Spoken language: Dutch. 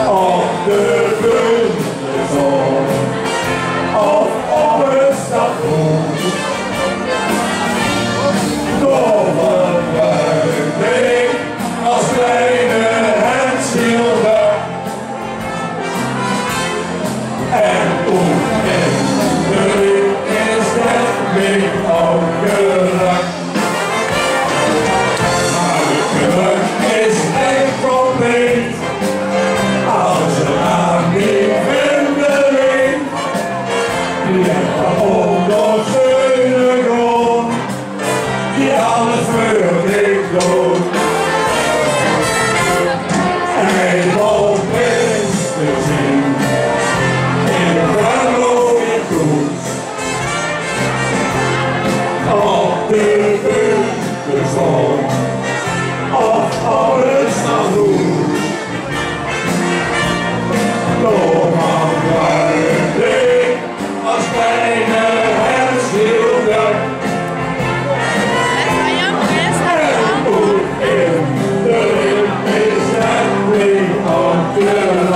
Op de bunderzon of op het station. Door een buiging als kleine Hensschilder. En toen in de wind is het weer ook geluk. Maar de geluk is geen probleem als je aan die vinden weet. Die hebben ook nog schöne grond, die alles voor ik dood. En hij op is te zien in de verloren koers. Op de bunderzon of alles aan doen. Door aan buiging als kleine Hensschilder. En toen in de wind is het weer op de